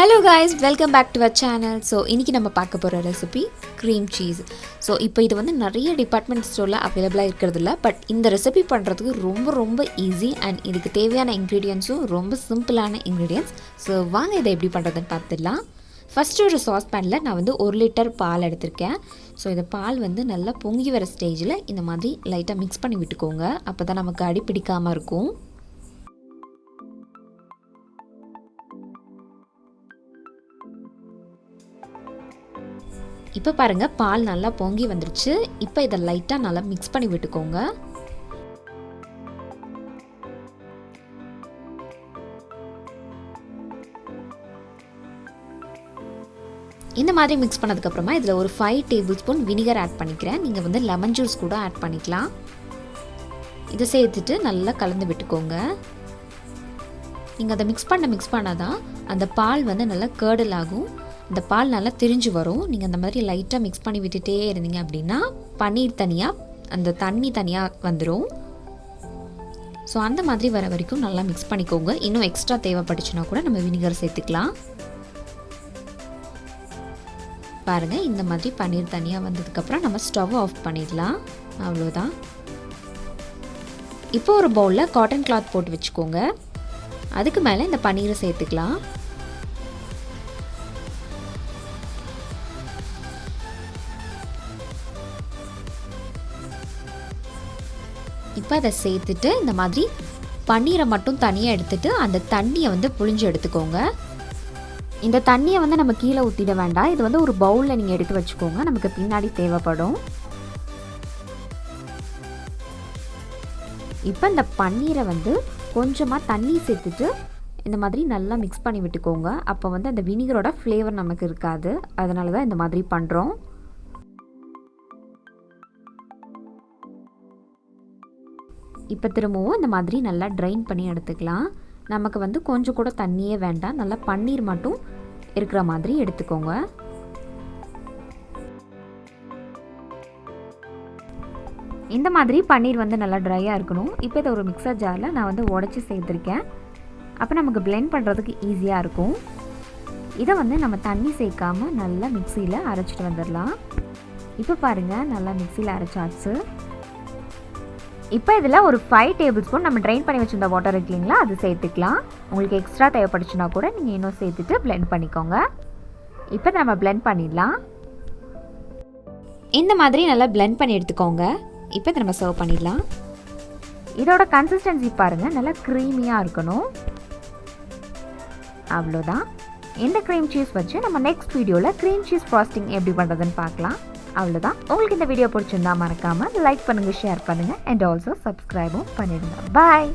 Hello guys, welcome back to our channel. So இன்னைக்கு நம்ம பார்க்க போற ரெசிபி cream cheese. So இப்போ இது வந்து நிறைய டிபார்ட்மெண்ட் ஸ்டோர்ல அவேலபிளா இருக்குது இல்ல, பட் இந்த ரெசிபி பண்றதுக்கு ரொம்ப ஈஸி and இதுக்கு தேவையான இன்கிரிடியன்ட்ஸும் ரொம்ப சிம்பிளான இன்கிரிடியன்ட்ஸ். So வாங்க இதை எப்படி பண்றதுன்னு பார்த்துடலாம். ஃபர்ஸ்ட் ஒரு சாஸ் பேன்ல நான் வந்து 1 லிட்டர் பால் எடுத்துர்க்கேன். ஸோ இந்த பால் வந்து நல்லா பொங்கி வர ஸ்டேஜில் இந்த மாதிரி லைட்டாக மிக்ஸ் பண்ணி விட்டுக்கோங்க. அப்போ தான் நமக்கு அடி பிடிக்காமல் இருக்கும். இப்போ பாருங்கள், பால் நல்லா பொங்கி வந்துருச்சு. இப்போ இதை லைட்டாக நல்லா மிக்ஸ் பண்ணி விட்டுக்கோங்க. இந்த மாதிரி மிக்ஸ் பண்ணதுக்கப்புறமா இதில் ஒரு 5 டேபிள் ஸ்பூன் வினிகர் ஆட் பண்ணிக்கிறேன். நீங்கள் வந்து லெமன் ஜூஸ் கூட ஆட் பண்ணிக்கலாம். இதை சேர்த்துட்டு நல்லா கலந்து விட்டுக்கோங்க. நீங்கள் அதை மிக்ஸ் பண்ணாதான் அந்த பால் வந்து நல்லா கேர்டல் ஆகும். அந்த பால் நல்லா திரிஞ்சு வரும். நீங்கள் அந்த மாதிரி லைட்டாக மிக்ஸ் பண்ணி விட்டுட்டே இருந்தீங்க அப்படின்னா பன்னீர் தனியாக, அந்த தண்ணி தனியாக வந்துடும். ஸோ அந்த மாதிரி வர வரைக்கும் நல்லா மிக்ஸ் பண்ணிக்கோங்க. இன்னும் எக்ஸ்ட்ரா தேவைப்பட்டுச்சுன்னா கூட நம்ம வினிகர் சேர்த்துக்கலாம். பாருங்கள், இந்த மாதிரி பன்னீர் தனியாக வந்ததுக்கப்புறம் நம்ம ஸ்டவ் ஆஃப் பண்ணிடலாம். அவ்வளோதான். இப்போ ஒரு பவுலில் காட்டன் கிளாத் போட்டு வச்சுக்கோங்க. அதுக்கு மேலே இந்த பன்னீரை சேர்த்துக்கலாம். இப்போ அதை சேர்த்துட்டு இந்த மாதிரி பன்னீரை மட்டும் தனியாக எடுத்துட்டு அந்த தண்ணியை வந்து புழிஞ்சு எடுத்துக்கோங்க. இந்த தண்ணியை வந்து நம்ம கீழே ஊற்றிட வேண்டாம். இது வந்து ஒரு பவுலில் நீங்கள் எடுத்து வச்சுக்கோங்க, நமக்கு பின்னாடி தேவைப்படும். இப்போ இந்த பன்னீரை வந்து கொஞ்சமாக தண்ணி சேர்த்துட்டு இந்த மாதிரி நல்லா மிக்ஸ் பண்ணி விட்டுக்கோங்க. அப்போ வந்து அந்த வினிகரோட ஃப்ளேவர் நமக்கு இருக்காது. அதனால தான் இந்த மாதிரி பண்ணுறோம். இப்போ திரும்பவும் இந்த மாதிரி நல்லா ட்ரைன் பண்ணி எடுத்துக்கலாம். நமக்கு வந்து கொஞ்சம் கூட தண்ணியே வேண்டாம், நல்லா பன்னீர் மட்டும் இருக்கிற மாதிரி எடுத்துக்கோங்க. இந்த மாதிரி பன்னீர் வந்து நல்லா ட்ரையாக இருக்கணும். இப்போ இதை ஒரு மிக்சர் ஜாரில் நான் வந்து உடச்சி சேர்த்துருக்கேன். அப்போ நமக்கு பிளெண்ட் பண்ணுறதுக்கு ஈஸியாக இருக்கும். இதை வந்து நம்ம தண்ணி சேர்க்காமல் நல்லா மிக்சியில் அரைச்சிட்டு வந்துடலாம். இப்போ பாருங்கள், நல்லா மிக்சியில் அரைச்சாச்சு. இப்போ இதில் ஒரு 5 டேபிள் ஸ்பூன் நம்ம ட்ரைன் பண்ணி வச்சுருந்த வாட்டர் இருக்கு இல்லைங்களா, அது சேர்த்துக்கலாம். உங்களுக்கு எக்ஸ்ட்ரா தேவைப்படுச்சுன்னா கூட நீங்கள் இன்னும் சேர்த்துட்டு பிளெண்ட் பண்ணிக்கோங்க. இப்போ நம்ம பிளெண்ட் பண்ணிடலாம். இந்த மாதிரி நல்லா பிளெண்ட் பண்ணி எடுத்துக்கோங்க. இப்போ இதை நம்ம சர்வ் பண்ணிடலாம். இதோட கன்சிஸ்டன்சி பாருங்கள், நல்லா க்ரீமியாக இருக்கணும். அவ்வளோதான். இந்த க்ரீம் சீஸ் வச்சு நம்ம நெக்ஸ்ட் வீடியோவில் க்ரீம் சீஸ் ஃப்ராஸ்டிங் எப்படி பண்ணுறதுன்னு பார்க்கலாம். அவ்வளோதான். உங்களுக்கு இந்த வீடியோ பிடிச்சிருந்தா மறக்காமல் லைக் பண்ணுங்கள், ஷேர் பண்ணுங்கள் அண்ட் ஆல்சோ சப்ஸ்கிரைபும் பண்ணிடுங்க. பாய்.